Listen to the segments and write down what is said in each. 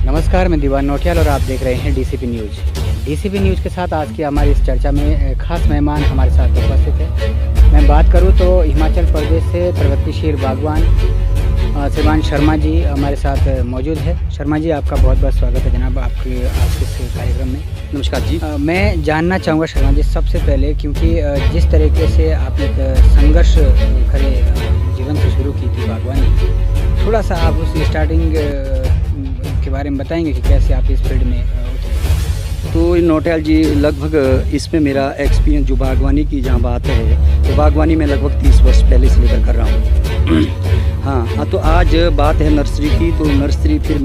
नमस्कार, मैं दीवान नौटियाल और आप देख रहे हैं डीसीपी न्यूज़। डीसीपी न्यूज़ के साथ आज की हमारी इस चर्चा में खास मेहमान हमारे साथ उपस्थित है। मैं बात करूं तो हिमाचल प्रदेश से प्रगतिशील बागवान श्रीमान शर्मा जी हमारे साथ मौजूद है। शर्मा जी, आपका बहुत बहुत स्वागत है जनाब आपके आज के इस कार्यक्रम में। नमस्कार जी। मैं जानना चाहूँगा शर्मा जी सबसे पहले, क्योंकि जिस तरीके से आपने एक संघर्ष भरे जीवन से शुरू की थी बागवानी, थोड़ा सा आप उस स्टार्टिंग के बारे में बताएंगे कि कैसे आप इस फील्ड में उतरे? तो नौटियाल जी, लगभग इसमें मेरा एक्सपीरियंस जो बागवानी की जहाँ बात है, तो बागवानी में लगभग 30 वर्ष पहले से लेकर कर रहा हूँ। हाँ, तो आज बात है नर्सरी की। तो नर्सरी फिर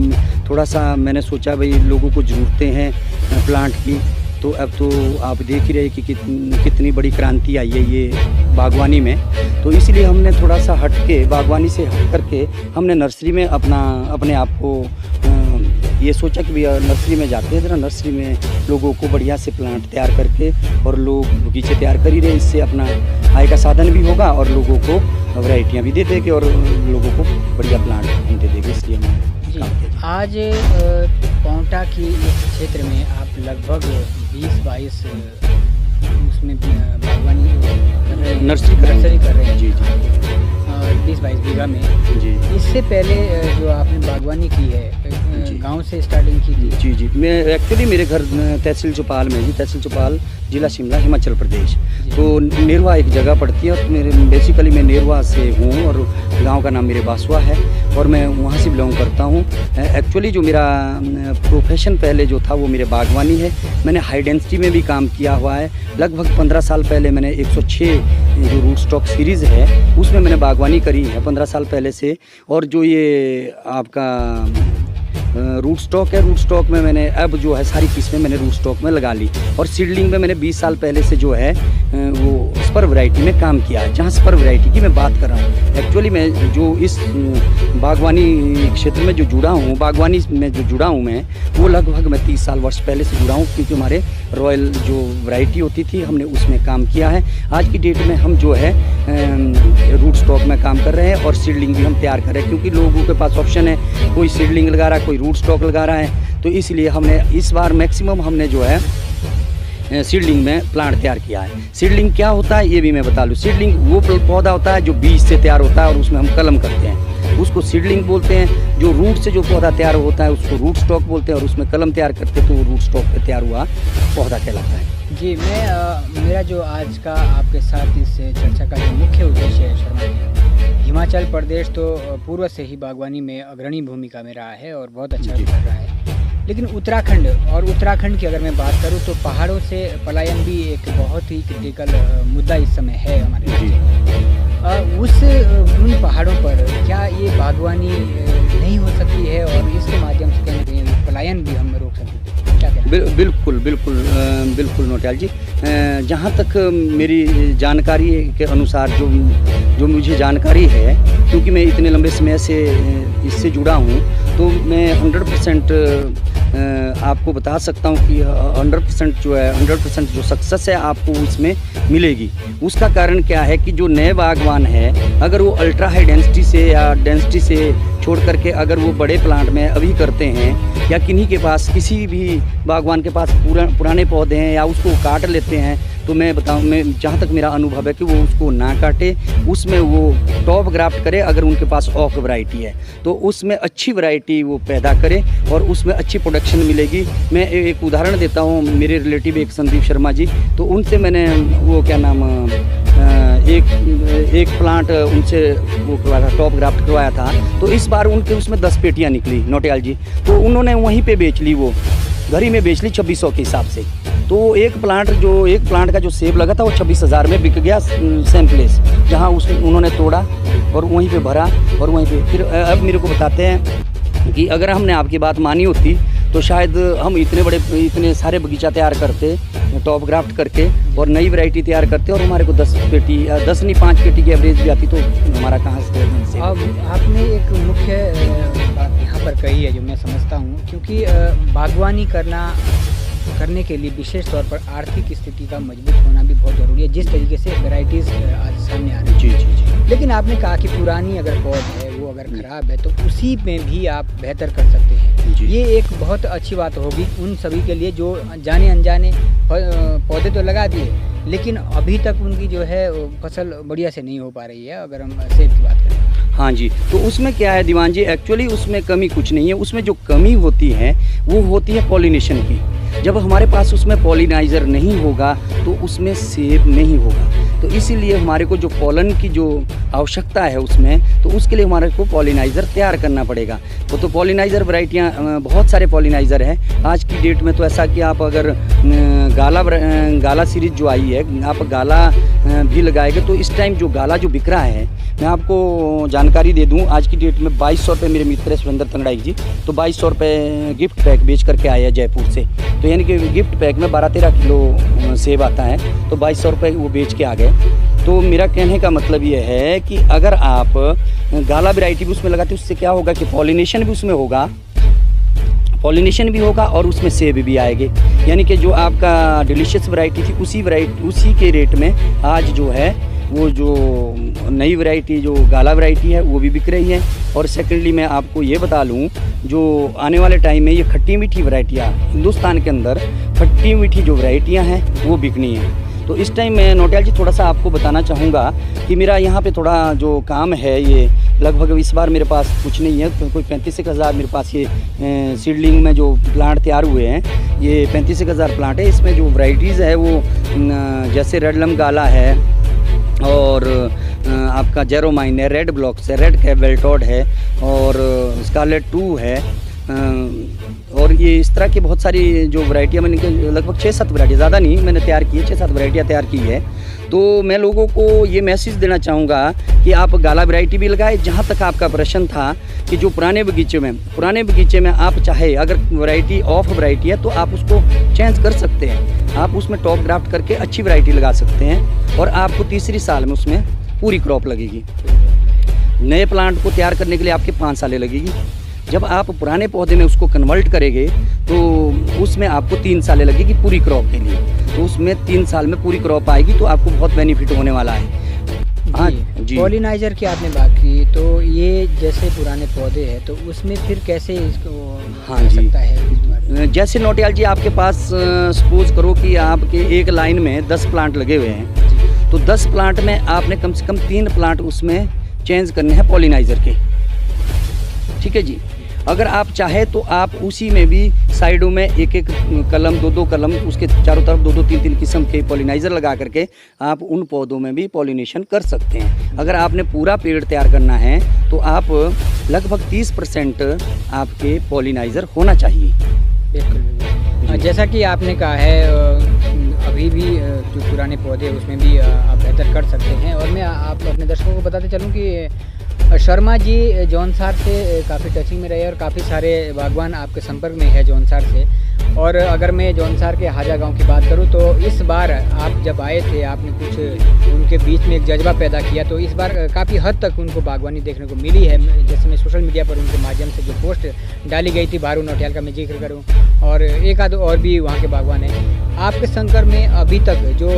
थोड़ा सा मैंने सोचा भाई लोगों को ज़रूरतें हैं प्लांट की, तो अब तो आप देख ही रहे कि कितनी बड़ी क्रांति आई है ये बागवानी में। तो इसलिए हमने थोड़ा सा हट के, बागवानी से हट करके हमने नर्सरी में अपने आप को ये सोचा कि भैया नर्सरी में जाते हैं, ज़रा नर्सरी में लोगों को बढ़िया से प्लांट तैयार करके, और लोग बगीचे तैयार कर ही रहे, इससे अपना आय का साधन भी होगा और लोगों को वैरायटियाँ भी दे देंगे और लोगों को बढ़िया प्लांट हम दे देंगे। इसलिए हम आज पांवटा की इस क्षेत्र में आप लगभग 20-22 उसमें बागवानी कर रहे हैं, नर्सरी कर रहे हैं। जी 20-22 बीघा में। जी, इससे पहले जो आपने बागवानी की है गांव से स्टार्टिंग की थी? जी, मैं एक्चुअली मेरे घर तहसील चौपाल में जी, तहसील चौपाल जिला शिमला हिमाचल प्रदेश। तो नेरवा एक जगह पड़ती है, और मेरे बेसिकली मैं नेरवा से हूँ और गांव का नाम मेरे बासवा है और मैं वहाँ से बिलोंग करता हूँ। एक्चुअली जो मेरा प्रोफेशन पहले जो था वो मेरे बागवानी है। मैंने हाई डेंसिटी में भी काम किया हुआ है। लगभग 15 साल पहले मैंने 106 जो रूट स्टॉक सीरीज़ है उसमें मैंने बागवानी करी है 15 साल पहले से। और जो ये आपका रूट स्टॉक है, रूट स्टॉक में मैंने अब जो है सारी किस्में मैंने रूट स्टॉक में लगा ली। और सीडलिंग में मैंने 20 साल पहले से जो है वो स्पर वैरायटी में काम किया है, जहाँ स्पर वैरायटी की मैं बात कर रहा हूँ। एक्चुअली मैं जो इस बागवानी क्षेत्र में जो जुड़ा हूँ, बागवानी में जो जुड़ा हूँ मैं, वो लगभग मैं 30 साल वर्ष पहले से जुड़ा हूँ, क्योंकि हमारे रॉयल जो वैरायटी होती थी हमने उसमें काम किया है। आज की डेट में हम जो है रूट स्टॉक में काम कर रहे हैं और सीडलिंग भी हम तैयार कर रहे हैं, क्योंकि लोगों के पास ऑप्शन है, कोई सीडलिंग लगा रहा है, कोई रूट स्टॉक लगा रहा है। तो इसलिए हमने इस बार मैक्सिमम हमने जो है सीडलिंग में प्लांट तैयार किया है। सीडलिंग क्या होता है ये भी मैं बता लूँ। सीडलिंग वो पौधा होता है जो बीज से तैयार होता है और उसमें हम कलम करते हैं, उसको सीडलिंग बोलते हैं। जो रूट से जो पौधा तैयार होता है उसको रूट स्टॉक बोलते हैं, और उसमें कलम तैयार करते हैं तो वो रूट स्टॉक पे तैयार हुआ पौधा कहलाता है। जी, मेरा जो आज का आपके साथ इस चर्चा का जो मुख्य उद्देश्य है शर्मा जी, हिमाचल प्रदेश तो पूर्व से ही बागवानी में अग्रणी भूमिका में रहा है और बहुत अच्छा भी कर रहा है। लेकिन उत्तराखंड की अगर मैं बात करूं तो पहाड़ों से पलायन भी एक बहुत ही क्रिटिकल मुद्दा इस समय है हमारे उन पहाड़ों पर क्या ये बागवानी नहीं हो सकती है, और इसके माध्यम से कहीं ना कहीं पलायन भी हम रोक सकते हैं? क्या कहना? बिल्कुल नौटियाल जी, जहाँ तक मेरी जानकारी के अनुसार जो मुझे जानकारी है, क्योंकि मैं इतने लंबे समय से इससे जुड़ा हूँ, तो मैं 100% आपको बता सकता हूँ कि 100% जो सक्सेस है आपको इसमें मिलेगी। उसका कारण क्या है कि जो नए बागवान है, अगर वो अल्ट्रा हाई डेंसिटी से या डेंसिटी से छोड़ करके अगर वो बड़े प्लांट में अभी करते हैं, या किन्हीं के पास किसी भी बागवान के पास पुराने पौधे हैं या उसको काट लेते हैं, तो मैं जहाँ तक मेरा अनुभव है कि वो उसको ना काटे, उसमें वो टॉप ग्राफ्ट करे। अगर उनके पास ऑफ वैरायटी है तो उसमें अच्छी वैरायटी वो पैदा करे और उसमें अच्छी प्रोडक्शन मिलेगी। मैं एक उदाहरण देता हूँ, मेरे रिलेटिव एक संदीप शर्मा जी, तो उनसे मैंने वो क्या नाम एक प्लांट उनसे वो करवाया था, टॉप ग्राफ्ट करवाया था। तो इस बार उनके उसमें 10 पेटियाँ निकली नौटियाल जी, तो उन्होंने वहीं पे बेच ली, वो घर ही में बेच ली 2600 के हिसाब से। तो एक प्लांट का जो सेब लगा था वो 26,000 में बिक गया सेम प्लेस, जहाँ उन्होंने तोड़ा और वहीं पे भरा और वहीं पे फिर अब मेरे को बताते हैं कि अगर हमने आपकी बात मानी होती तो शायद हम इतने सारे बगीचा तैयार करते टॉप ग्राफ्ट करके और नई वैरायटी तैयार करते, और हमारे को 10 नहीं 5 पेटी की एवरेज भी आती, तो हमारा कहाँ से। अब आपने एक मुख्य बात यहाँ पर कही है जो मैं समझता हूँ, क्योंकि बागवानी करने के लिए विशेष तौर पर आर्थिक स्थिति का मजबूत होना भी बहुत ज़रूरी है, जिस तरीके से वैरायटीज़ आज सामने आ रही हैं। जी। लेकिन आपने कहा कि पुरानी अगर पौध है वो अगर ख़राब है तो उसी में भी आप बेहतर कर सकते हैं। जी। ये एक बहुत अच्छी बात होगी उन सभी के लिए जो जाने अनजाने पौधे तो लगा दिए, लेकिन अभी तक उनकी जो है फसल बढ़िया से नहीं हो पा रही है, अगर हम सेब की बात करें। हाँ जी, तो उसमें क्या है दीवान जी, एक्चुअली उसमें कमी कुछ नहीं है। उसमें जो कमी होती है वो होती है पॉलिनेशन की। जब हमारे पास उसमें पॉलिनाइज़र नहीं होगा तो उसमें सेब नहीं होगा। तो इसीलिए हमारे को जो पॉलन की जो आवश्यकता है उसमें, तो उसके लिए हमारे को पॉलिनाइज़र तैयार करना पड़ेगा। तो पॉलिनाइज़र वैरायटियाँ बहुत सारे पॉलिनाइज़र हैं आज की डेट में। तो ऐसा कि आप अगर गाला सीरीज़ जो आई है, आप गाला भी लगाएंगे तो इस टाइम जो गाला जो बिक रहा है, मैं आपको जानकारी दे दूं, आज की डेट में 2200 रुपये मेरे मित्र है सुरेंद्र तंगड़ाई जी, तो 2200 रुपये गिफ्ट पैक बेच करके आए हैं जयपुर से। तो यानी कि गिफ्ट पैक में 12-13 किलो सेब आता है, तो 2200 रुपये वो बेच के आ गए। तो मेरा कहने का मतलब ये है कि अगर आप गाला वैरायटी भी उसमें लगाते, उससे क्या होगा कि पॉलिनेशन भी उसमें होगा, पॉलिनेशन भी होगा और उसमें सेब भी आएंगे। यानी कि जो आपका डिलीशियस वैरायटी थी उसी के रेट में आज जो है वो जो नई वैरायटी जो गाला वैरायटी है वो भी बिक रही है। और सेकेंडली मैं आपको ये बता लूँ, जो आने वाले टाइम में ये खट्टी मीठी वैरायटियाँ हिंदुस्तान के अंदर खट्टी मीठी जो वैरायटियाँ हैं वो बिकनी है। तो इस टाइम मैं नौटियाल जी थोड़ा सा आपको बताना चाहूँगा कि मेरा यहाँ पे थोड़ा जो काम है, ये लगभग इस बार मेरे पास कुछ नहीं है, तो कोई 35,000 मेरे पास ये सीडलिंग में जो प्लांट तैयार हुए हैं, ये 35,000 प्लांट है। इसमें जो वैरायटीज़ है वो जैसे रेडलम गाला है और आपका जेरोमाइन है, रेड ब्लॉक्स है, रेड कैप वेल्टॉड है और स्कारलेट 2 है। और ये इस तरह की बहुत सारी जो वैरायटियाँ मैंने लगभग 6-7 वैरायटी, ज़्यादा नहीं मैंने तैयार की है, 6-7 वैरायटियाँ तैयार की है। तो मैं लोगों को ये मैसेज देना चाहूँगा कि आप गाला वैरायटी भी लगाएं। जहाँ तक आपका प्रश्न था कि जो पुराने बगीचे में आप चाहे अगर वैरायटी ऑफ वैरायटी है तो आप उसको चेंज कर सकते हैं, आप उसमें टॉप ग्राफ्ट करके अच्छी वैरायटी लगा सकते हैं और आपको तीसरी साल में उसमें पूरी क्रॉप लगेगी। नए प्लांट को तैयार करने के लिए आपके 5 सालें लगेगी। जब आप पुराने पौधे में उसको कन्वर्ट करेंगे तो उसमें आपको 3 सालें लगेगी पूरी क्रॉप के लिए। तो उसमें 3 साल में पूरी क्रॉप आएगी, तो आपको बहुत बेनिफिट होने वाला है। हाँ जी, पॉलिनाइजर की आपने बात की, तो ये जैसे पुराने पौधे हैं तो उसमें फिर कैसे इसको हाँ जी सकता है? जैसे नौटियाल जी आपके पास सपोज करो कि आपके एक लाइन में 10 प्लांट लगे हुए हैं, तो 10 प्लांट में आपने कम से कम 3 प्लांट उसमें चेंज करने हैं पॉलिनाइजर के। ठीक है जी। अगर आप चाहे तो आप उसी में भी साइडों में एक कलम 2 कलम उसके चारों तरफ 2 3 किस्म के पॉलिनाइज़र लगा करके आप उन पौधों में भी पॉलिनेशन कर सकते हैं। अगर आपने पूरा पेड़ तैयार करना है तो आप लगभग 30% आपके पॉलिनाइज़र होना चाहिए। बिल्कुल। जैसा कि आपने कहा है अभी भी जो पुराने पौधे उसमें भी आप बेहतर कर सकते हैं। और मैं आप अपने दर्शकों को बताते चलूँ कि शर्मा जी जौनसार से काफ़ी टचिंग में रहे और काफ़ी सारे बागवान आपके संपर्क में है जौनसार से। और अगर मैं जौनसार के हाजा गांव की बात करूं तो इस बार आप जब आए थे आपने कुछ उनके बीच में एक जज्बा पैदा किया, तो इस बार काफ़ी हद तक उनको बागवानी देखने को मिली है। जैसे मैं सोशल मीडिया पर उनके माध्यम से जो पोस्ट डाली गई थी, भारू नौटियाल का मैं जिक्र करूँ और एक आध और भी वहाँ के बागवान हैं। आपके संपर्क में अभी तक जो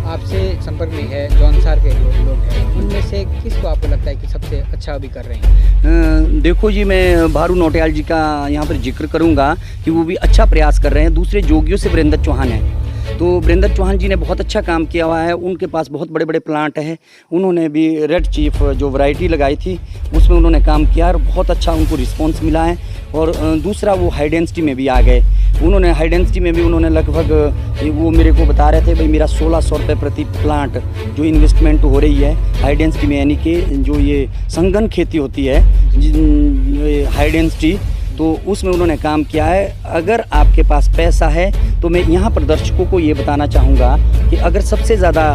आपसे संपर्क में है जौनसार के जो लोग हैं, उनमें से किसको आपको लगता है कि सबसे अच्छा अभी कर रहे हैं? देखो जी, मैं भारू नौटियाल जी का यहाँ पर जिक्र करूँगा कि वो भी अच्छा प्रयास कर रहे हैं। दूसरे जोगियों से वीरेंद्र चौहान है, तो वीरेंद्र चौहान जी ने बहुत अच्छा काम किया हुआ है। उनके पास बहुत बड़े बड़े प्लांट हैं। उन्होंने भी रेड चीफ जो वैरायटी लगाई थी उसमें उन्होंने काम किया और बहुत अच्छा उनको रिस्पांस मिला है। और दूसरा वो हाई डेंसिटी में भी आ गए। उन्होंने हाई डेंसिटी में भी उन्होंने लगभग वो मेरे को बता रहे थे भाई मेरा 1600 रुपये प्रति प्लांट जो इन्वेस्टमेंट हो रही है हाई डेंसिटी में, यानी कि जो ये संघन खेती होती है हाई डेंसिटी, तो उसमें उन्होंने काम किया है। अगर आपके पास पैसा है तो मैं यहाँ पर दर्शकों को ये बताना चाहूँगा कि अगर सबसे ज़्यादा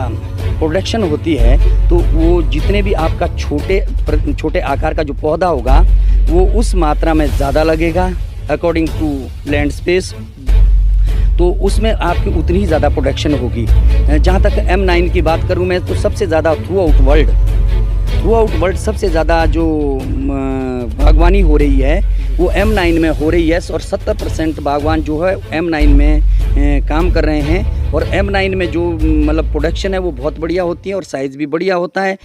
प्रोडक्शन होती है तो वो जितने भी आपका छोटे आकार का जो पौधा होगा वो उस मात्रा में ज़्यादा लगेगा अकॉर्डिंग टू लैंड स्पेस, तो उसमें आपकी उतनी ही ज़्यादा प्रोडक्शन होगी। जहाँ तक M9 की बात करूँ मैं तो सबसे ज़्यादा थ्रू आउट वर्ल्ड सबसे ज़्यादा जो बागवानी हो रही है वो M9 में हो रही है। और 70% बागवान जो है M9 में काम कर रहे हैं। और M9 में जो मतलब प्रोडक्शन है वो बहुत बढ़िया होती है और साइज़ भी बढ़िया होता है,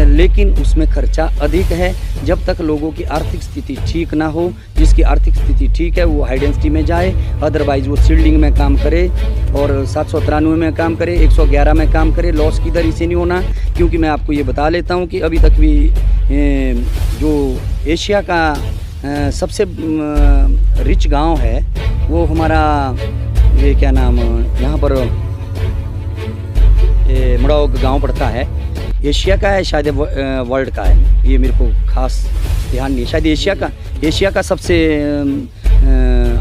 लेकिन उसमें खर्चा अधिक है। जब तक लोगों की आर्थिक स्थिति ठीक ना हो, जिसकी आर्थिक स्थिति ठीक है वो हाई डेंसिटी में जाए, अदरवाइज़ वो सील्डिंग में काम करे और 793 में काम करे, 111 में काम करे। लॉस किधर इसे नहीं होना, क्योंकि मैं आपको ये बता लेता हूँ कि अभी तक भी जो एशिया का सबसे रिच गांव है वो हमारा ये क्या नाम यहाँ पर ये मड़ौग गांव पड़ता है, एशिया का है शायद वर्ल्ड का है, ये मेरे को खास ध्यान नहीं है, शायद एशिया का सबसे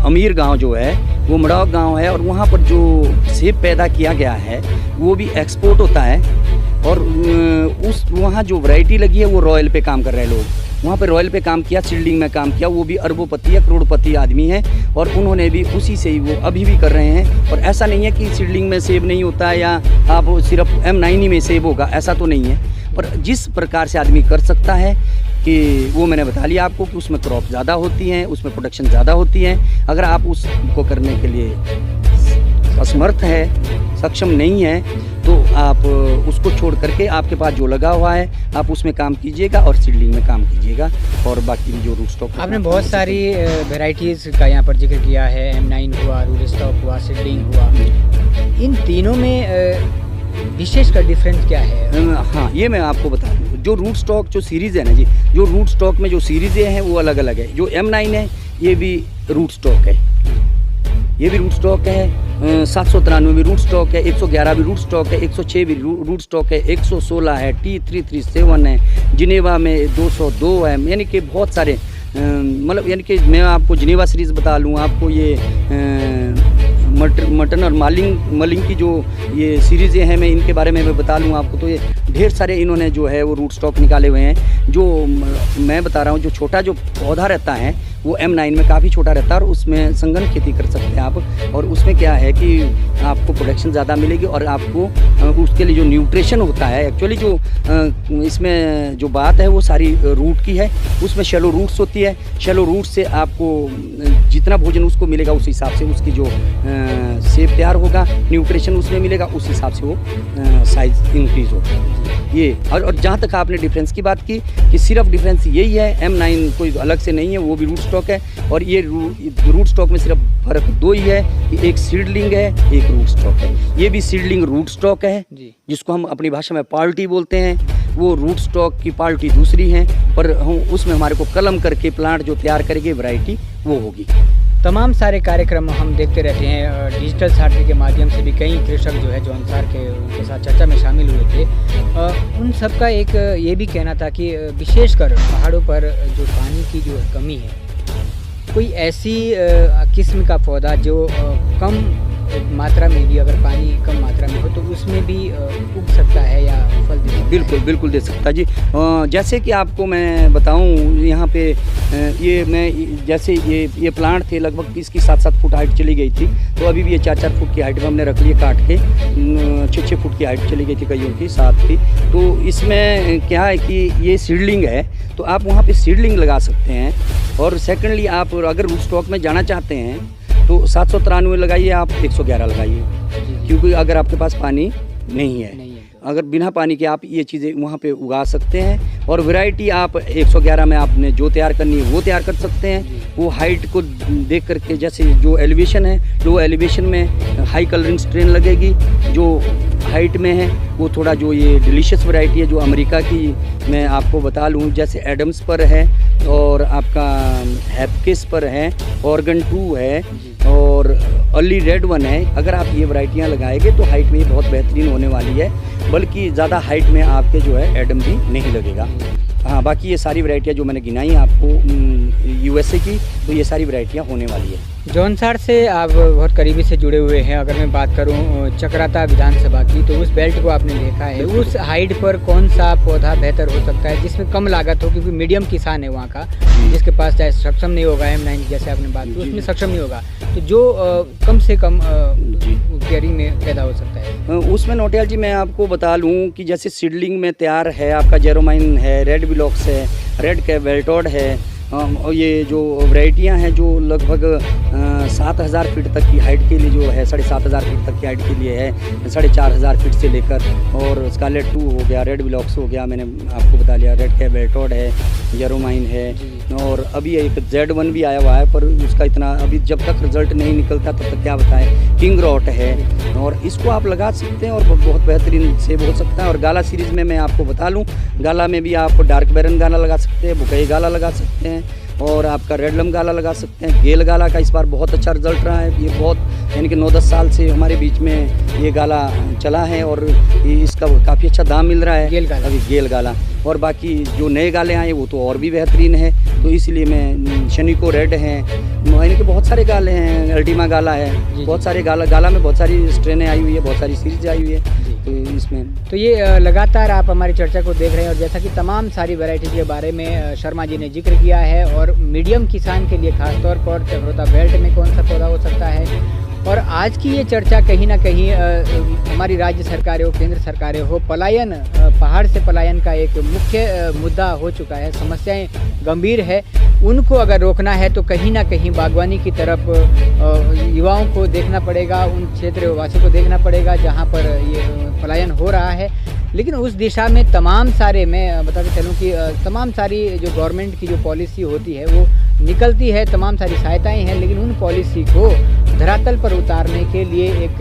अमीर गांव जो है वो मड़ौग गांव है। और वहाँ पर जो सेब पैदा किया गया है वो भी एक्सपोर्ट होता है। और उस वहाँ जो वैरायटी लगी है वो रॉयल पे काम कर रहे हैं लोग, वहाँ पे रॉयल पे काम किया, सील्डिंग में काम किया, वो भी अरबोपति या करोड़पति आदमी है और उन्होंने भी उसी से ही वो अभी भी कर रहे हैं। और ऐसा नहीं है कि सील्डिंग में सेब नहीं होता है या आप सिर्फ M9 में सेब होगा, ऐसा तो नहीं है। पर जिस प्रकार से आदमी कर सकता है कि वो मैंने बता लिया आपको कि उसमें क्रॉप ज़्यादा होती हैं, उसमें प्रोडक्शन ज़्यादा होती है। अगर आप उसको करने के लिए असमर्थ है, सक्षम नहीं है, तो आप उसको छोड़ करके आपके पास जो लगा हुआ है आप उसमें काम कीजिएगा और सीडलिंग में काम कीजिएगा। और बाकी भी जो रूट स्टॉक, आपने बहुत सारी वेराइटीज़ का यहाँ पर जिक्र किया है, M9 हुआ, रूट स्टॉक हुआ, सीडलिंग हुआ, इन तीनों में विशेष का डिफरेंस क्या है? हाँ, ये मैं आपको बता दूँ। जो रूट स्टॉक जो सीरीज़ है ना जी, जो रूट स्टॉक में जो सीरीज़ें हैं वो अलग अलग है। जो M9 है ये भी रूट स्टॉक है, ये भी रूट स्टॉक है, 793 भी रूट स्टॉक है, 111 भी रूट स्टॉक है, 106 भी रूट स्टॉक है, 116 है, T337 है, जिनेवा में 202 है। यानी कि बहुत सारे मतलब यानी कि मैं आपको जिनेवा सीरीज़ बता लूँ, आपको ये मटन और मलिंग की जो ये सीरीज़ें हैं मैं इनके बारे में मैं बता लूँ आपको। तो ये ढेर सारे इन्होंने जो है वो रूट स्टॉक निकाले हुए हैं। जो मैं बता रहा हूँ, जो छोटा जो पौधा रहता है वो M9 में काफ़ी छोटा रहता है और उसमें संघन खेती कर सकते हैं आप। और उसमें क्या है कि आपको प्रोडक्शन ज़्यादा मिलेगी और आपको उसके लिए जो न्यूट्रिशन होता है, एक्चुअली जो इसमें जो बात है वो सारी रूट की है। उसमें शैलो रूट्स होती है, शैलो रूट से आपको जितना भोजन उसको मिलेगा उस हिसाब से उसकी जो सेब तैयार होगा, न्यूट्रिशन उसमें मिलेगा, उस हिसाब से वो साइज़ इंक्रीज़ होगा। ये और जहाँ तक आपने डिफरेंस की बात की कि सिर्फ डिफरेंस यही है, M9 कोई अलग से नहीं है, वो भी रूट स्टॉक है। और ये रूट स्टॉक में सिर्फ फर्क दो ही है कि एक सीडलिंग है, एक रूट स्टॉक है। ये भी सीडलिंग रूट स्टॉक है जिसको हम अपनी भाषा में पार्टी बोलते हैं। वो रूट स्टॉक की पार्टी दूसरी है, पर हम उसमें हमारे को कलम करके प्लांट जो तैयार करेंगे वैरायटी वो होगी। तमाम सारे कार्यक्रम हम देखते रहते हैं, डिजिटल साथी के माध्यम से भी कई कृषक जो है जौनसार के उनके साथ चर्चा में शामिल हुए थे। उन सब का एक ये भी कहना था कि विशेषकर पहाड़ों पर जो पानी की जो कमी है, कोई ऐसी किस्म का पौधा जो कम मात्रा में भी, अगर पानी कम मात्रा में हो तो उसमें भी उग सकता है या फल दे सकता है? बिल्कुल बिल्कुल दे सकता जी। जैसे कि आपको मैं बताऊं, यहाँ पे ये मैं जैसे ये प्लांट थे, लगभग इसकी 7-7 फुट हाइट चली गई थी, तो अभी भी ये 4-4 फुट की हाइट में हमने रख लिए काट के। 6-6 फुट की हाइट चली गई थी कईयों की, 7 की। तो इसमें क्या है कि ये सीडलिंग है, तो आप वहाँ पे सीडलिंग लगा सकते हैं। और सेकेंडली आप अगर रूट स्टॉक में जाना चाहते हैं तो 793 लगाइए, आप 111 लगाइए, क्योंकि अगर आपके पास पानी नहीं है, अगर बिना पानी के आप ये चीज़ें वहाँ पे उगा सकते हैं। और वैरायटी आप 111 में आपने जो तैयार करनी है वो तैयार कर सकते हैं। वो हाइट को देख करके, जैसे जो एलिवेशन है, लो एलिवेशन में हाई कलरिंग स्ट्रेन लगेगी, जो हाइट में है वो थोड़ा जो ये डिलीशियस वैरायटी है जो अमेरिका की मैं आपको बता लूँ, जैसे एडम्स पर है और आपका हैपकिस पर है, ऑर्गन 2 है और अर्ली रेड 1 है। अगर आप ये वैरायटियाँ लगाएंगे तो हाइट में ये बहुत बेहतरीन होने वाली है, बल्कि ज़्यादा हाइट में आपके जो है एडम भी नहीं लगेगा। हाँ, बाकी ये सारी वैरायटियाँ जो मैंने गिनाई आपको USA की, तो ये सारी वैरायटियाँ होने वाली है। जौनसार से आप बहुत करीबी से जुड़े हुए हैं। अगर मैं बात करूं चक्राता विधानसभा की, तो उस बेल्ट को आपने देखा है, उस हाइट पर कौन सा पौधा बेहतर हो सकता है जिसमें कम लागत हो? क्योंकि मीडियम किसान है वहाँ का, जिसके पास चाहे सक्षम नहीं होगा, M9 जैसे आपने बात की उसमें सक्षम नहीं होगा, तो जो कम से कम क्लियरिंग में पैदा हो सकता है उसमें नोटियाल जी मैं आपको बता लूँ कि जैसे सीडलिंग में तैयार है आपका जेरोमाइन है, रेड विलॉक्स है, रेड कैवेल्टोड है, और ये जो वैरायटियाँ हैं जो लगभग 7,000 फीट तक की हाइट के लिए जो है, 7,500 फीट तक की हाइट के लिए है, 4,500 फीट से लेकर, और स्कारलेट 2 हो गया, रेड ब्लॉक्स हो गया, मैंने आपको बता लिया, रेड कैप बेल्टोड है, येरोमाइन है, और अभी एक Z1 भी आया हुआ है, पर उसका इतना अभी जब तक रिजल्ट नहीं निकलता तब तक क्या बताएं। किंग रॉट है, और इसको आप लगा सकते हैं और बहुत बेहतरीन सेब हो सकता है। और गाला सीरीज़ में मैं आपको बता लूँ, गाला में भी आप डार्क बैरन गाला लगा सकते हैं, बुकई गाला लगा सकते हैं, और आपका रेडलम गाला लगा सकते हैं। गेल गाला का इस बार बहुत अच्छा रिजल्ट रहा है, ये बहुत यानी कि 9-10 साल से हमारे बीच में ये गाला चला है और इसका काफ़ी अच्छा दाम मिल रहा है अभी गेल गाला। और बाकी जो नए गाले आए वो तो और भी बेहतरीन है, तो इसलिए मैं शनिको रेड हैं, यानी कि बहुत सारे गाले हैं, अल्टीमा गाला है, बहुत सारे गाला में बहुत सारी स्ट्रेनें आई हुई है, बहुत सारी सीरीज आई हुई है, तो इसमें तो ये लगातार आप हमारी चर्चा को देख रहे हैं, और जैसा कि तमाम सारी वैरायटी के बारे में शर्मा जी ने जिक्र किया है, और मीडियम किसान के लिए खासतौर पर चक्रोता बेल्ट में कौन सा पौधा हो सकता है। और आज की ये चर्चा कहीं ना कहीं हमारी राज्य सरकारें हो, केंद्र सरकारें हो, पलायन, पहाड़ से पलायन का एक मुख्य मुद्दा हो चुका है, समस्याएं गंभीर है, उनको अगर रोकना है तो कहीं ना कहीं बागवानी की तरफ युवाओं को देखना पड़ेगा, उन क्षेत्रवासियों को देखना पड़ेगा जहां पर ये पलायन हो रहा है। लेकिन उस दिशा में तमाम सारे, मैं बताते चलूँ कि तमाम सारी जो गवर्नमेंट की जो पॉलिसी होती है वो निकलती है, तमाम सारी सहायताएं हैं, लेकिन उन पॉलिसी को धरातल पर उतारने के लिए एक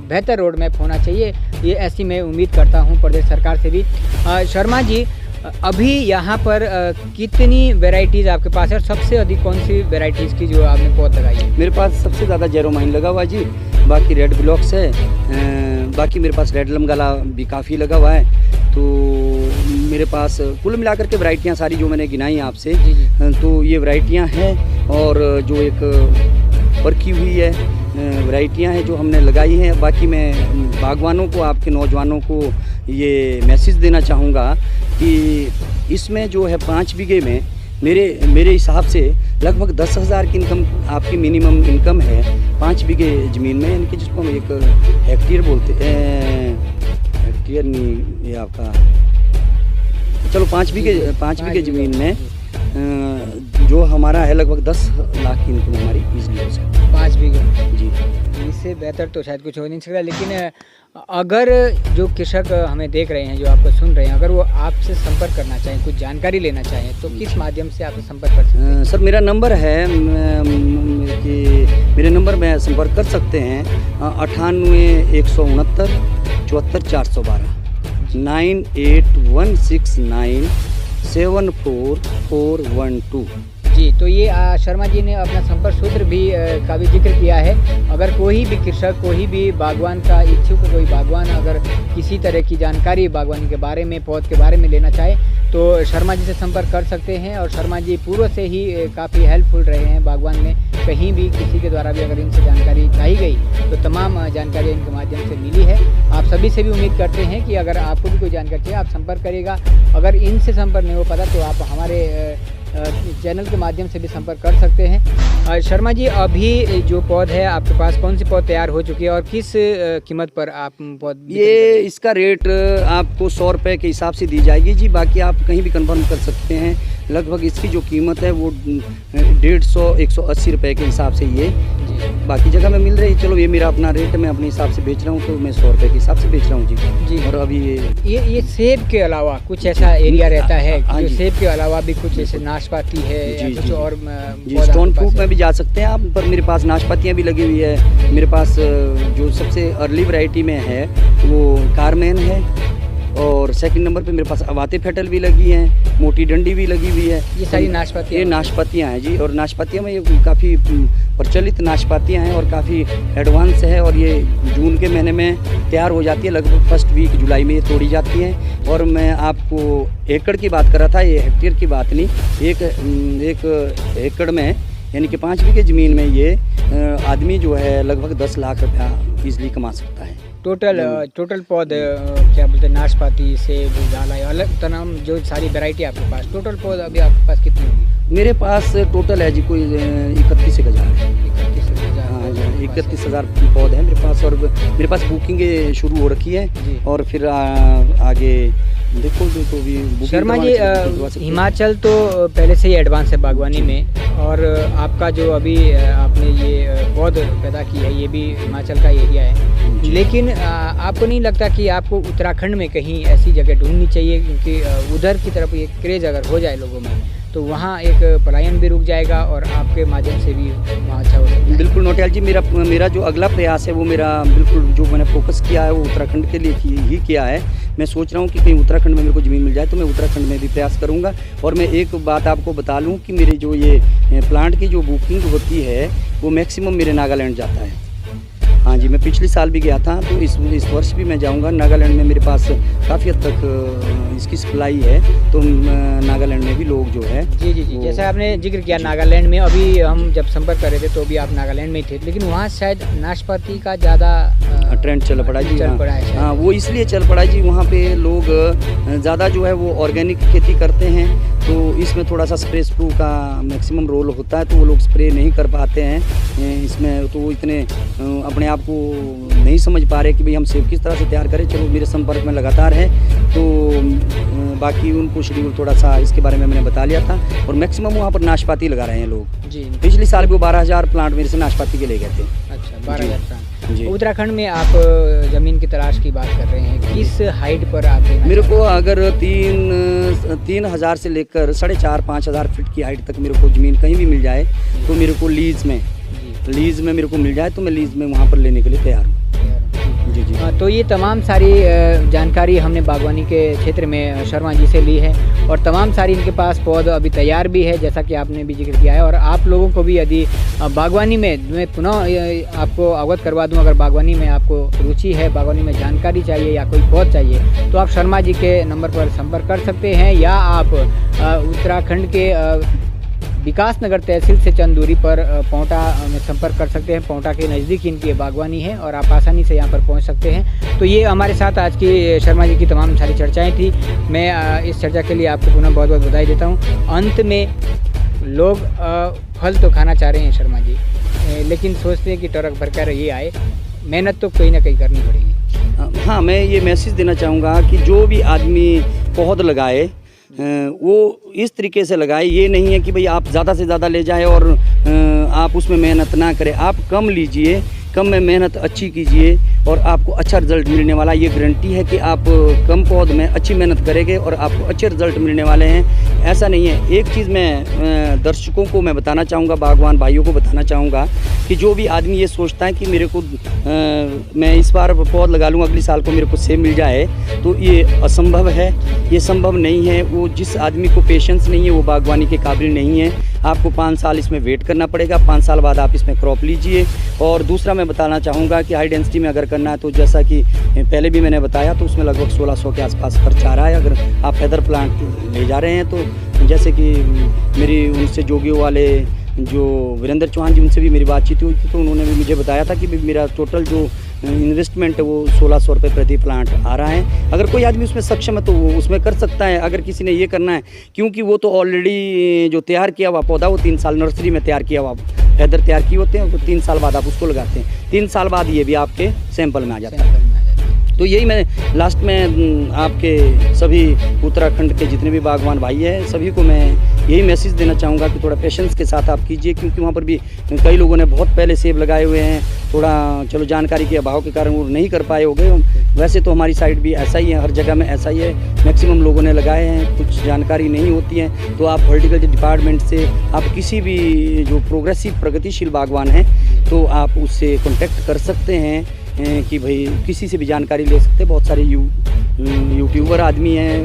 बेहतर रोड मैप होना चाहिए, ये ऐसी मैं उम्मीद करता हूँ प्रदेश सरकार से भी। शर्मा जी, अभी यहाँ पर कितनी वैरायटीज़ आपके पास है, और सबसे अधिक कौन सी वैरायटीज़ की जो आपने पौध लगाई है? मेरे पास सबसे ज़्यादा जेरोमाइन लगा हुआ है जी, बाकी रेड ब्लॉक्स है, बाकी मेरे पास रेडलम गाला भी काफ़ी लगा हुआ है। तो मेरे पास कुल मिलाकर के वैरायटियाँ सारी जो मैंने गिनाई आपसे, तो ये वैरायटियाँ हैं, और जो एक परखी हुई है वैरायटियाँ हैं जो हमने लगाई हैं। बाकी मैं बागवानों को, आपके नौजवानों को ये मैसेज देना चाहूँगा कि इसमें जो है 5 बीघे में मेरे हिसाब से लगभग 10,000 की इनकम आपकी मिनिमम इनकम है 5 बीघे ज़मीन में, यानी कि जिसको हम एक हेक्टेयर बोलते हैं, हेक्टेयर नहीं ये आपका, चलो 5 बीघे ज़मीन में जो हमारा है लगभग 10 लाख की इनकम हमारी ईजिली हो सकती है 5 बीघे जी। इससे बेहतर तो शायद कुछ हो नहीं सकता। लेकिन अगर जो कृषक हमें देख रहे हैं, जो आपको सुन रहे हैं, अगर वो आपसे संपर्क करना चाहें, कुछ जानकारी लेना चाहें, तो किस माध्यम से आपसे संपर्क कर सकते हैं? सर, मेरा नंबर है कि मेरे नंबर में संपर्क कर सकते हैं 98 169 74 412 9816974412 जी। तो ये शर्मा जी ने अपना संपर्क सूत्र भी का भी जिक्र किया है। अगर कोई भी कृषक, कोई भी बागवान का इच्छुक, कोई बागवान अगर किसी तरह की जानकारी बागवानी के बारे में, पौध के बारे में लेना चाहे तो शर्मा जी से संपर्क कर सकते हैं। और शर्मा जी पूर्व से ही काफ़ी हेल्पफुल रहे हैं बागवान में, कहीं भी किसी के द्वारा भी अगर इनसे जानकारी चाहिए गई तो तमाम जानकारी इनके माध्यम से मिली है। आप सभी से भी उम्मीद करते हैं कि अगर आपको भी कोई जानकारी चाहिए आप संपर्क करिएगा। अगर इनसे संपर्क नहीं हो पाता तो आप हमारे चैनल के माध्यम से भी संपर्क कर सकते हैं। शर्मा जी, अभी जो पौध है आपके पास, कौन सी पौध तैयार हो चुकी है और किस कीमत पर आप पौध? ये इसका रेट आपको 100 रुपये के हिसाब से दी जाएगी जी, बाकी आप कहीं भी कंफर्म कर सकते हैं। लगभग इसकी जो कीमत है वो 150-180 रुपये के हिसाब से ये बाकी जगह में मिल रही है। चलो ये मेरा अपना रेट, मैं अपने हिसाब से बेच रहा हूँ, तो मैं 100 रुपये के हिसाब से बेच रहा हूँ जी। और अभी ये सेब के अलावा कुछ ऐसा एरिया रहता है जो सेब के अलावा भी कुछ ऐसे नाशपाती है या कुछ और जी, स्टोन फ्रूट में भी जा सकते हैं आप, पर मेरे पास नाशपातियाँ भी लगी हुई है। मेरे पास जो सबसे अर्ली वैरायटी में है वो कारमेन है, और सेकंड नंबर पे मेरे पास अवाते फेटल भी लगी हैं, मोटी डंडी भी लगी हुई है। ये सारी नाशपातियाँ? ये नाशपातियाँ हैं जी, और नाशपातियाँ में ये काफ़ी प्रचलित नाशपातियाँ हैं और काफ़ी एडवांस है, और ये जून के महीने में तैयार हो जाती है, लगभग फर्स्ट वीक जुलाई में ये तोड़ी जाती हैं। और मैं आपको एकड़ की बात कर रहा था, ये हेक्टेयर की बात नहीं, एक एकड़ में यानी कि 5 बीघे ज़मीन में ये आदमी जो है लगभग 10 लाख रुपया ईजिली कमा सकता है। टोटल पौध क्या बोलते हैं, नाशपाती, सेब, गाला, अलग तमाम जो सारी वैरायटी आपके पास, टोटल पौध अभी आपके पास कितनी होगी? मेरे पास टोटल है जी कोई 31,000 है। 31,000? हाँ, 31,000 पौध है मेरे पास, और मेरे पास बुकिंग शुरू हो रखी है, और फिर आगे देखो देखो भी booking शर्मा करवाना जी, चाहिए, करवा सकते हैं। हिमाचल तो पहले से ही एडवांस है बागवानी में, और आपका जो अभी आपने ये पौध पैदा की है ये भी हिमाचल का एरिया है, जी। लेकिन आपको नहीं लगता कि आपको उत्तराखंड में कहीं ऐसी जगह ढूंढनी चाहिए, क्योंकि उधर की तरफ ये क्रेज अगर हो जाए लोगों में तो वहाँ एक पलायन भी रुक जाएगा और आपके माध्यम से भी वहाँ अच्छा हो सकता है। बिल्कुल नौटियाल जी, मेरा जो अगला प्रयास है वो मेरा बिल्कुल जो मैंने फोकस किया है वो उत्तराखंड के लिए ही किया है। मैं सोच रहा हूँ कि कहीं उत्तराखंड में मेरे को ज़मीन मिल जाए तो मैं उत्तराखंड में भी प्रयास करूँगा। और मैं एक बात आपको बता लूँ कि मेरे जो ये प्लांट की जो बुकिंग होती है वो मैक्सिमम मेरे नागालैंड जाता है। हाँ जी, मैं पिछले साल भी गया था, तो इस वर्ष भी मैं जाऊंगा। नागालैंड में मेरे पास काफ़ी हद तक इसकी सप्लाई है, तो नागालैंड में भी लोग जो है जी जी जी, जैसा आपने जिक्र किया नागालैंड में, अभी हम जब संपर्क कर रहे थे तो भी आप नागालैंड में ही थे, लेकिन वहाँ शायद नाशपाती का ज़्यादा ट्रेंड चल पड़ा जी। चल पड़ा है शायद। हाँ, वो इसलिए चल पड़ा जी, वहाँ पे लोग ज़्यादा जो है वो ऑर्गेनिक खेती करते हैं, तो इसमें थोड़ा सा स्प्रे स्प्रू का मैक्सिमम रोल होता है, तो वो लोग स्प्रे नहीं कर पाते हैं इसमें, तो वो इतने अपने आप को नहीं समझ पा रहे कि भाई हम सेब किस तरह से तैयार करें। चलो, मेरे संपर्क में लगातार है, तो बाकी उनको शेड्यूल थोड़ा सा इसके बारे में मैंने बता लिया था, और मैक्सिमम वहाँ पर नाशपाती लगा रहे हैं लोग जी। पिछले साल भी वो 12,000 प्लांट मेरे से नाशपाती के ले गए थे। अच्छा, 12,000 जी। प्लांट। उत्तराखंड में आप ज़मीन की तलाश की बात कर रहे हैं, किस हाइट पर आप देना मेरे चाहते को अगर 3,000 से लेकर 4,500-5,000 फीट की हाइट तक मेरे को ज़मीन कहीं भी मिल जाए, तो मेरे को लीज़ में मेरे को मिल जाए तो मैं लीज़ में वहाँ पर लेने के लिए तैयार हूँ। जी जी। तो ये तमाम सारी जानकारी हमने बागवानी के क्षेत्र में शर्मा जी से ली है, और तमाम सारी इनके पास पौधा अभी तैयार भी है, जैसा कि आपने भी जिक्र किया है। और आप लोगों को भी यदि बागवानी में, मैं पुनः आपको अवगत करवा दूं, अगर बागवानी में आपको रुचि है, बागवानी में जानकारी चाहिए या कोई पौध चाहिए, तो आप शर्मा जी के नंबर पर संपर्क कर सकते हैं, या आप उत्तराखंड के विकासनगर तहसील से चंद दूरी पर पोंटा में संपर्क कर सकते हैं। पोंटा के नज़दीक इनकी बागवानी है और आप आसानी से यहाँ पर पहुँच सकते हैं। तो ये हमारे साथ आज की शर्मा जी की तमाम सारी चर्चाएं थी। मैं इस चर्चा के लिए आपको पुनः बहुत बहुत बधाई देता हूँ। अंत में लोग फल तो खाना चाह रहे हैं शर्मा जी, लेकिन सोचते हैं कि टरक भरकर ये आए, मेहनत तो कहीं ना कहीं करनी पड़ेगी। हाँ, मैं ये मैसेज देना चाहूँगा कि जो भी आदमी पौध लगाए वो इस तरीके से लगाए। ये नहीं है कि भाई आप ज़्यादा से ज़्यादा ले जाए और आप उसमें मेहनत ना करें। आप कम लीजिए, कम में मेहनत अच्छी कीजिए और आपको अच्छा रिजल्ट मिलने वाला। ये गारंटी है कि आप कम पौध में अच्छी मेहनत करेंगे और आपको अच्छे रिजल्ट मिलने वाले हैं। ऐसा नहीं है। एक चीज़ मैं दर्शकों को मैं बताना चाहूँगा, बागवान भाइयों को बताना चाहूँगा कि जो भी आदमी ये सोचता है कि मेरे को मैं इस बार पौध लगा लूँगा, अगले साल को मेरे को सेब मिल जाए, तो ये असंभव है, ये संभव नहीं है। वो जिस आदमी को पेशेंस नहीं है वो बागवानी के काबिल नहीं है। आपको 5 साल इसमें वेट करना पड़ेगा। 5 साल बाद आप इसमें क्रॉप लीजिए। और दूसरा मैं बताना चाहूँगा कि हाई डेंसिटी में अगर करना है तो जैसा कि पहले भी मैंने बताया, तो उसमें लगभग 1600 के आसपास खर्च आ रहा है। अगर आप फेदर प्लांट ले जा रहे हैं तो जैसे कि मेरी उनसे जोगियों वाले जो वीरेंद्र चौहान जी, उनसे भी मेरी बातचीत हुई थी, तो उन्होंने भी मुझे बताया था कि मेरा टोटल जो इन्वेस्टमेंट है वो 1600 रुपये प्रति प्लांट आ रहा है। अगर कोई आदमी उसमें सक्षम है तो वो उसमें कर सकता है। अगर किसी ने ये करना है, क्योंकि वो तो ऑलरेडी जो तैयार किया हुआ पौधा वो 3 साल नर्सरी में तैयार किया हुआ फेदर तैयार किए होते हैं, तो 3 साल बाद आप उसको लगाते हैं। 3 साल बाद ये भी आपके सैंपल में आ जाता है। तो यही मैं लास्ट में आपके सभी उत्तराखंड के जितने भी बागवान भाई हैं, सभी को मैं यही मैसेज देना चाहूँगा कि थोड़ा पेशेंस के साथ आप कीजिए, क्योंकि वहाँ पर भी कई लोगों ने बहुत पहले सेब लगाए हुए हैं। थोड़ा चलो जानकारी के अभाव के कारण वो नहीं कर पाए होंगे। वैसे तो हमारी साइड भी ऐसा ही है, हर जगह में ऐसा ही है। मैक्सिमम लोगों ने लगाए हैं, कुछ जानकारी नहीं होती है। तो आप हॉर्टिकल्चर डिपार्टमेंट से, आप किसी भी जो प्रोग्रेसिव प्रगतिशील बागवान हैं, तो आप उससे कॉन्टेक्ट कर सकते हैं कि भाई किसी से भी जानकारी ले सकते हैं। बहुत सारे यूट्यूबर आदमी हैं,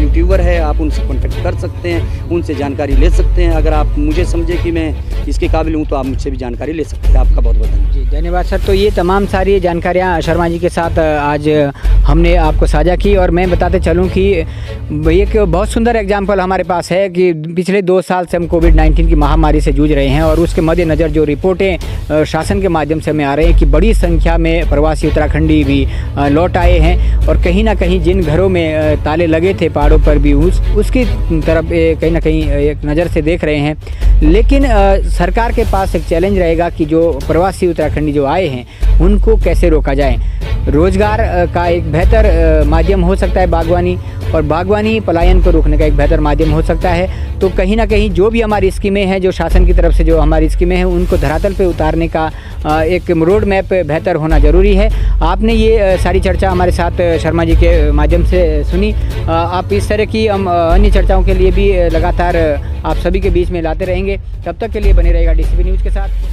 यूट्यूबर है, आप उनसे कांटेक्ट कर सकते हैं, उनसे जानकारी ले सकते हैं। अगर आप मुझे समझे कि मैं इसके काबिल हूँ तो आप मुझसे भी जानकारी ले सकते हैं। आपका बहुत बहुत धन्यवाद। जी धन्यवाद सर। तो ये तमाम सारी जानकारियाँ शर्मा जी के साथ आज हमने आपको साझा की। और मैं बताते चलूँ कि एक बहुत सुंदर एग्जाम्पल हमारे पास है कि पिछले 2 साल से हम कोविड-19 की महामारी से जूझ रहे हैं, और उसके मद्देनज़र जो रिपोर्टें शासन के माध्यम से हमें आ रही हैं कि बड़ी संख्या में प्रवासी उत्तराखंडी भी लौट आए हैं, और कहीं ना कहीं जिन घरों में ताले लगे थे पहाड़ों पर भी उसकी तरफ कहीं ना कहीं एक नज़र से देख रहे हैं। लेकिन सरकार के पास एक चैलेंज रहेगा कि जो प्रवासी उत्तराखंडी जो आए हैं उनको कैसे रोका जाए। रोज़गार का एक बेहतर माध्यम हो सकता है बागवानी, और बागवानी पलायन को रोकने का एक बेहतर माध्यम हो सकता है। तो कहीं ना कहीं जो भी हमारी स्कीमें हैं, जो शासन की तरफ से जो हमारी स्कीमें हैं, उनको धरातल पे उतारने का एक रोड मैप बेहतर होना ज़रूरी है। आपने ये सारी चर्चा हमारे साथ शर्मा जी के माध्यम से सुनी। आप इस तरह की हम अन्य चर्चाओं के लिए भी लगातार आप सभी के बीच में लाते रहेंगे। तब तक के लिए बने रहेगा DCP न्यूज़ के साथ।